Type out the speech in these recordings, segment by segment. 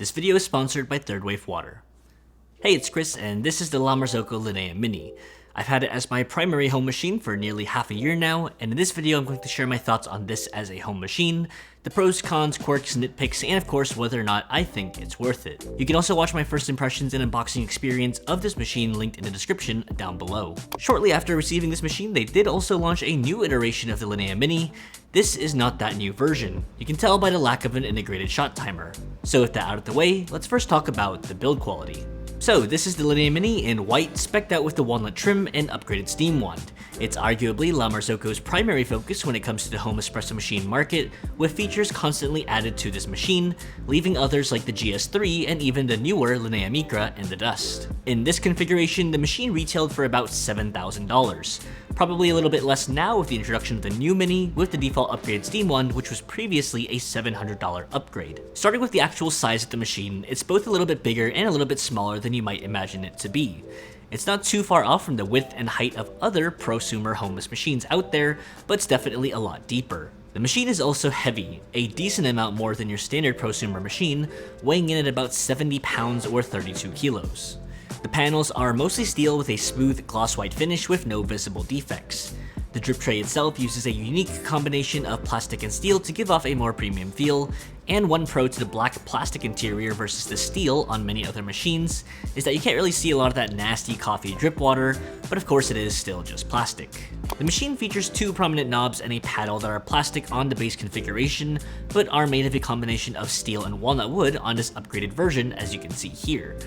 This video is sponsored by Third Wave Water. Hey, it's Chris, and this is the Marzocco Linea Mini. I've had it as my primary home machine for nearly half a year now, and in this video I'm going to share my thoughts on this as a home machine, the pros, cons, quirks, nitpicks, and of course whether or not I think it's worth it. You can also watch my first impressions and unboxing experience of this machine linked in the description down below. Shortly after receiving this machine, they did also launch a new iteration of the Linea Mini. This is not that new version. You can tell by the lack of an integrated shot timer. So with that out of the way, let's first talk about the build quality. So this is the Linea Mini in white, specced out with the walnut trim and upgraded steam wand. It's arguably La Marzocco's primary focus when it comes to the home espresso machine market, with features constantly added to this machine, leaving others like the GS3 and even the newer Linea Micra in the dust. In this configuration, the machine retailed for about $7,000. Probably a little bit less now with the introduction of the new Mini with the default upgraded steam wand, which was previously a $700 upgrade. Starting with the actual size of the machine, it's both a little bit bigger and a little bit smaller than you might imagine it to be. It's not too far off from the width and height of other prosumer homeless machines out there, but it's definitely a lot deeper. The machine is also heavy, a decent amount more than your standard prosumer machine, weighing in at about 70 pounds or 32 kilos. The panels are mostly steel with a smooth gloss white finish with no visible defects. The drip tray itself uses a unique combination of plastic and steel to give off a more premium feel, and one pro to the black plastic interior versus the steel on many other machines is that you can't really see a lot of that nasty coffee drip water, but of course it is still just plastic. The machine features two prominent knobs and a paddle that are plastic on the base configuration, but are made of a combination of steel and walnut wood on this upgraded version, as you can see here.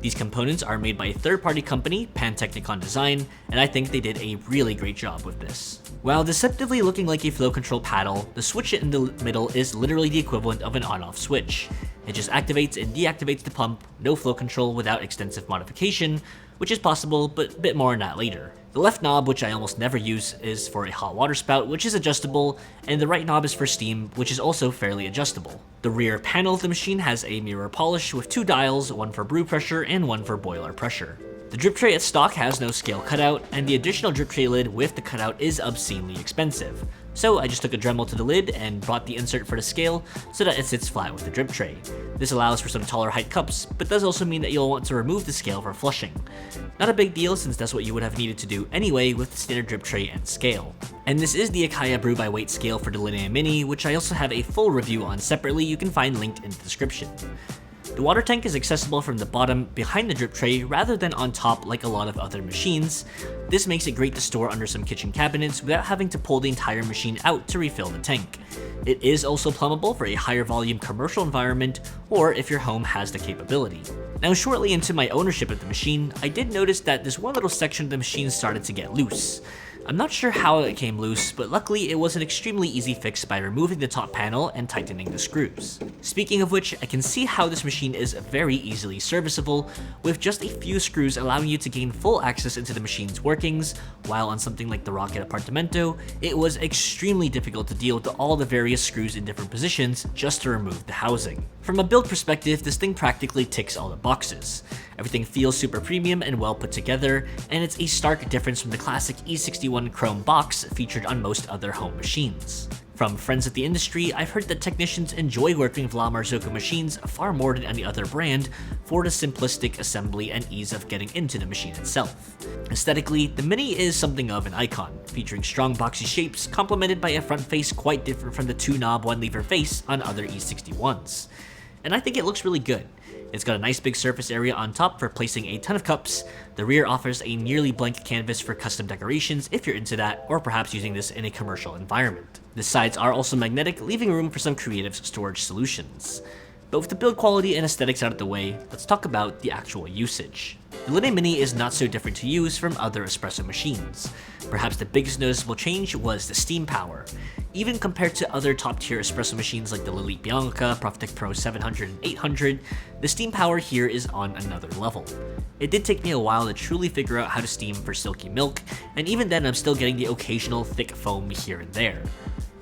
These components are made by a third-party company, Pantechnicon Design, and I think they did a really great job with this. While deceptively looking like a flow control paddle, the switch in the middle is literally the equivalent of an on-off switch. It just activates and deactivates the pump, no flow control without extensive modification, which is possible, but a bit more on that later. The left knob, which I almost never use, is for a hot water spout, which is adjustable, and the right knob is for steam, which is also fairly adjustable. The rear panel of the machine has a mirror polish with two dials, one for brew pressure and one for boiler pressure. The drip tray at stock has no scale cutout, and the additional drip tray lid with the cutout is obscenely expensive. So I just took a Dremel to the lid and brought the insert for the scale so that it sits flat with the drip tray. This allows for some taller height cups, but does also mean that you'll want to remove the scale for flushing. Not a big deal since that's what you would have needed to do anyway with the standard drip tray and scale. And this is the Akaya Brew by Weight scale for the Linea Mini, which I also have a full review on separately. You can find linked in the description. The water tank is accessible from the bottom behind the drip tray rather than on top like a lot of other machines. This makes it great to store under some kitchen cabinets without having to pull the entire machine out to refill the tank. It is also plumbable for a higher volume commercial environment or if your home has the capability. Now shortly into my ownership of the machine, I did notice that this one little section of the machine started to get loose. I'm not sure how it came loose, but luckily it was an extremely easy fix by removing the top panel and tightening the screws. Speaking of which, I can see how this machine is very easily serviceable, with just a few screws allowing you to gain full access into the machine's workings, while on something like the Rocket Apartamento, it was extremely difficult to deal with all the various screws in different positions just to remove the housing. From a build perspective, this thing practically ticks all the boxes. Everything feels super premium and well put together, and it's a stark difference from the classic E61 chrome box featured on most other home machines. From friends at the industry, I've heard that technicians enjoy working with La Marzocco machines far more than any other brand for the simplistic assembly and ease of getting into the machine itself. Aesthetically, the Mini is something of an icon, featuring strong boxy shapes complemented by a front face quite different from the two-knob one-lever face on other E61s. And I think it looks really good. It's got a nice big surface area on top for placing a ton of cups. The rear offers a nearly blank canvas for custom decorations if you're into that, or perhaps using this in a commercial environment. The sides are also magnetic, leaving room for some creative storage solutions. But with the build quality and aesthetics out of the way, let's talk about the actual usage. The Linea Mini is not so different to use from other espresso machines. Perhaps the biggest noticeable change was the steam power. Even compared to other top-tier espresso machines like the Lelite Bianca, Profitec Pro 700 and 800, the steam power here is on another level. It did take me a while to truly figure out how to steam for silky milk, and even then I'm still getting the occasional thick foam here and there.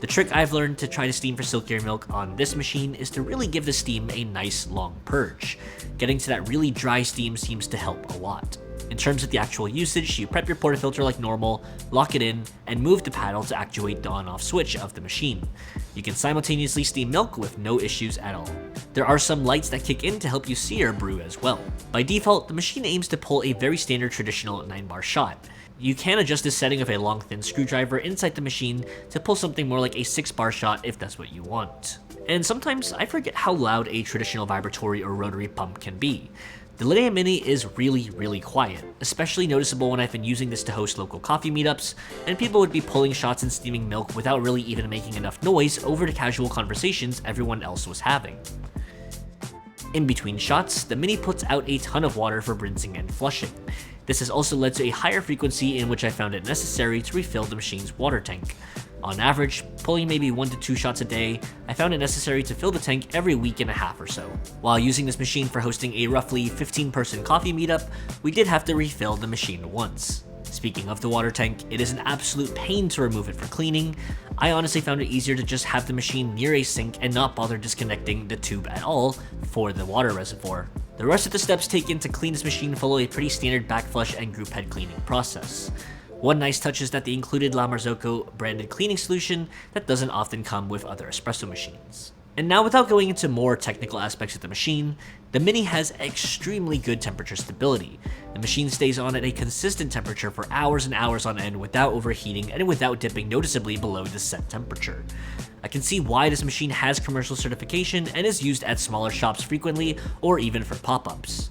The trick I've learned to try to steam for silkier milk on this machine is to really give the steam a nice long purge. Getting to that really dry steam seems to help a lot. In terms of the actual usage, you prep your portafilter like normal, lock it in, and move the paddle to actuate the on-off switch of the machine. You can simultaneously steam milk with no issues at all. There are some lights that kick in to help you see your brew as well. By default, the machine aims to pull a very standard traditional 9-bar shot. You can adjust the setting of a long thin screwdriver inside the machine to pull something more like a 6-bar shot if that's what you want. And sometimes I forget how loud a traditional vibratory or rotary pump can be. The Linea Mini is really quiet, especially noticeable when I've been using this to host local coffee meetups, and people would be pulling shots and steaming milk without really even making enough noise over the casual conversations everyone else was having. In between shots, the Mini puts out a ton of water for rinsing and flushing. This has also led to a higher frequency in which I found it necessary to refill the machine's water tank. On average, pulling maybe 1 to 2 shots a day, I found it necessary to fill the tank every week and a half or so. While using this machine for hosting a roughly 15-person coffee meetup, we did have to refill the machine once. Speaking of the water tank, it is an absolute pain to remove it for cleaning. I honestly found it easier to just have the machine near a sink and not bother disconnecting the tube at all for the water reservoir. The rest of the steps taken to clean this machine follow a pretty standard backflush and group head cleaning process. One nice touch is that they included La Marzocco branded cleaning solution that doesn't often come with other espresso machines. And now, without going into more technical aspects of the machine, the Mini has extremely good temperature stability. The machine stays on at a consistent temperature for hours and hours on end without overheating and without dipping noticeably below the set temperature. I can see why this machine has commercial certification and is used at smaller shops frequently or even for pop-ups.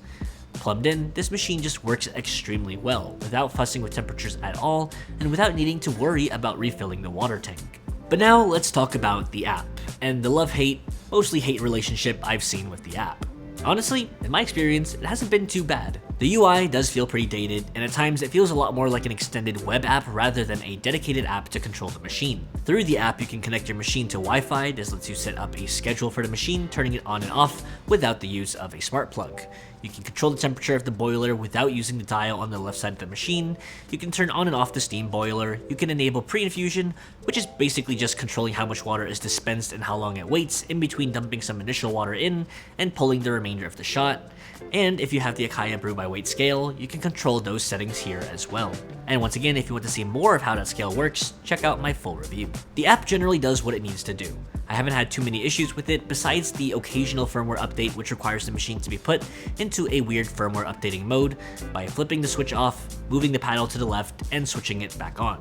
Plumbed in, this machine just works extremely well, without fussing with temperatures at all, and without needing to worry about refilling the water tank. But now let's talk about the app, and the love-hate, mostly hate relationship I've seen with the app. Honestly, in my experience, it hasn't been too bad. The UI does feel pretty dated, and at times it feels a lot more like an extended web app rather than a dedicated app to control the machine. Through the app, you can connect your machine to Wi-Fi. This lets you set up a schedule for the machine, turning it on and off without the use of a smart plug. You can control the temperature of the boiler without using the dial on the left side of the machine. You can turn on and off the steam boiler. You can enable pre-infusion, which is basically just controlling how much water is dispensed and how long it waits in between dumping some initial water in and pulling the remainder of the shot. And if you have the Akaya brew by weight scale, you can control those settings here as well. And once again, if you want to see more of how that scale works, check out my full review. The app generally does what it needs to do. I haven't had too many issues with it besides the occasional firmware update, which requires the machine to be put into a weird firmware updating mode by flipping the switch off, moving the paddle to the left, and switching it back on.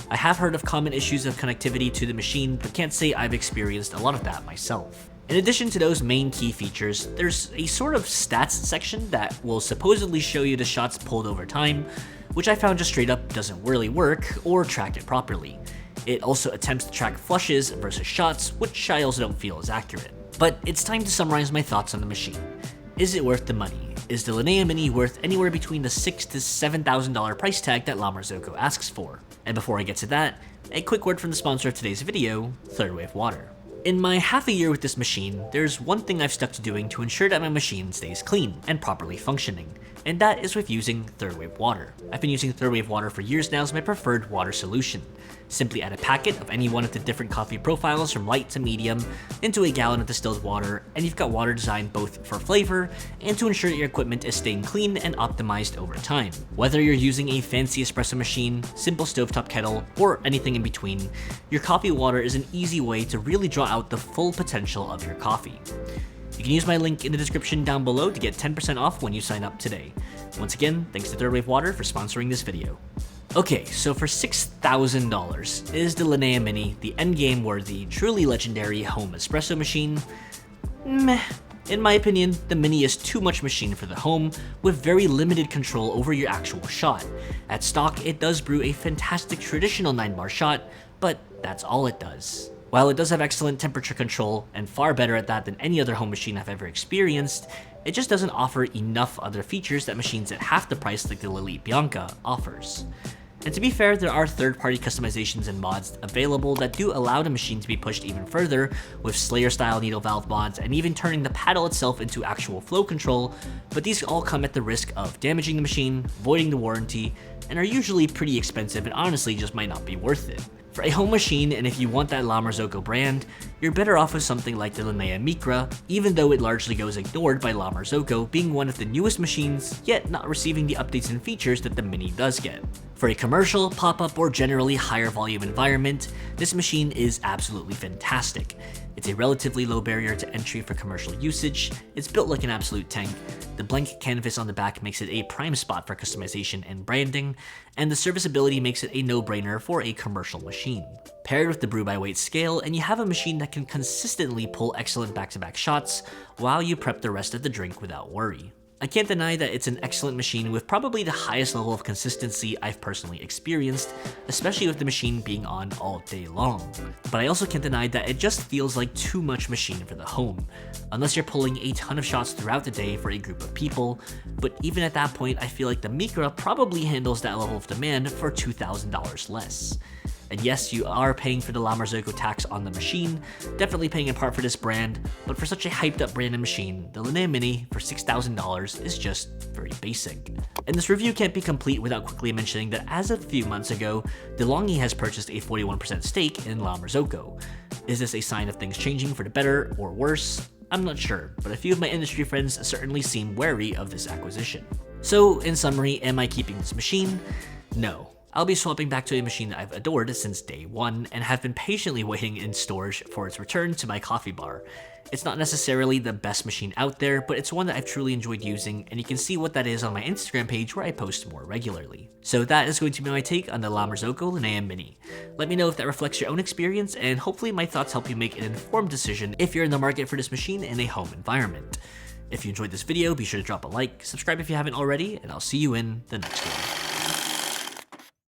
I have heard of common issues of connectivity to the machine, but can't say I've experienced a lot of that myself. In addition to those main key features, there's a sort of stats section that will supposedly show you the shots pulled over time, which I found just straight up doesn't really work or track it properly. It also attempts to track flushes versus shots, which I also don't feel is accurate. But it's time to summarize my thoughts on the machine. Is it worth the money? Is the Linea Mini worth anywhere between the $6,000 to $7,000 price tag that La Marzocco asks for? And before I get to that, a quick word from the sponsor of today's video, Third Wave Water. In my half a year with this machine, there's one thing I've stuck to doing to ensure that my machine stays clean and properly functioning, and that is with using Third Wave Water. I've been using Third Wave Water for years now as my preferred water solution. Simply add a packet of any one of the different coffee profiles from light to medium into a gallon of distilled water, and you've got water designed both for flavor and to ensure your equipment is staying clean and optimized over time. Whether you're using a fancy espresso machine, simple stovetop kettle, or anything in between, your coffee water is an easy way to really draw out the full potential of your coffee. You can use my link in the description down below to get 10% off when you sign up today. Once again, thanks to Third Wave Water for sponsoring this video. Okay, so for $6,000, is the Linea Mini the endgame worthy, truly legendary home espresso machine? Meh. In my opinion, the Mini is too much machine for the home, with very limited control over your actual shot. At stock, it does brew a fantastic traditional 9-bar shot, but that's all it does. While it does have excellent temperature control, and far better at that than any other home machine I've ever experienced, it just doesn't offer enough other features that machines at half the price like the Lilith Bianca offers. And to be fair, there are third-party customizations and mods available that do allow the machine to be pushed even further, with Slayer-style needle valve mods and even turning the paddle itself into actual flow control, but these all come at the risk of damaging the machine, voiding the warranty, and are usually pretty expensive and honestly just might not be worth it. For a home machine, and if you want that La Marzocco brand, you're better off with something like the Linea Micra, even though it largely goes ignored by La Marzocco being one of the newest machines, yet not receiving the updates and features that the Mini does get. For a commercial, pop-up, or generally higher volume environment, this machine is absolutely fantastic. It's a relatively low barrier to entry for commercial usage, it's built like an absolute tank, the blank canvas on the back makes it a prime spot for customization and branding, and the serviceability makes it a no-brainer for a commercial machine. Paired with the brew by weight scale, and you have a machine that can consistently pull excellent back-to-back shots while you prep the rest of the drink without worry. I can't deny that it's an excellent machine with probably the highest level of consistency I've personally experienced, especially with the machine being on all day long. But I also can't deny that it just feels like too much machine for the home, unless you're pulling a ton of shots throughout the day for a group of people, but even at that point I feel like the Micra probably handles that level of demand for $2,000 less. And yes, you are paying for the La Marzocco tax on the machine, definitely paying in part for this brand, but for such a hyped up branded machine, the Linea Mini for $6,000 is just very basic. And this review can't be complete without quickly mentioning that as of a few months ago, DeLonghi has purchased a 41% stake in La Marzocco. Is this a sign of things changing for the better or worse? I'm not sure, but a few of my industry friends certainly seem wary of this acquisition. So in summary, am I keeping this machine? No. I'll be swapping back to a machine that I've adored since day one and have been patiently waiting in storage for its return to my coffee bar. It's not necessarily the best machine out there, but it's one that I've truly enjoyed using, and you can see what that is on my Instagram page where I post more regularly. So that is going to be my take on the La Marzocco Linea Mini. Let me know if that reflects your own experience, and hopefully my thoughts help you make an informed decision if you're in the market for this machine in a home environment. If you enjoyed this video, be sure to drop a like, subscribe if you haven't already, and I'll see you in the next one.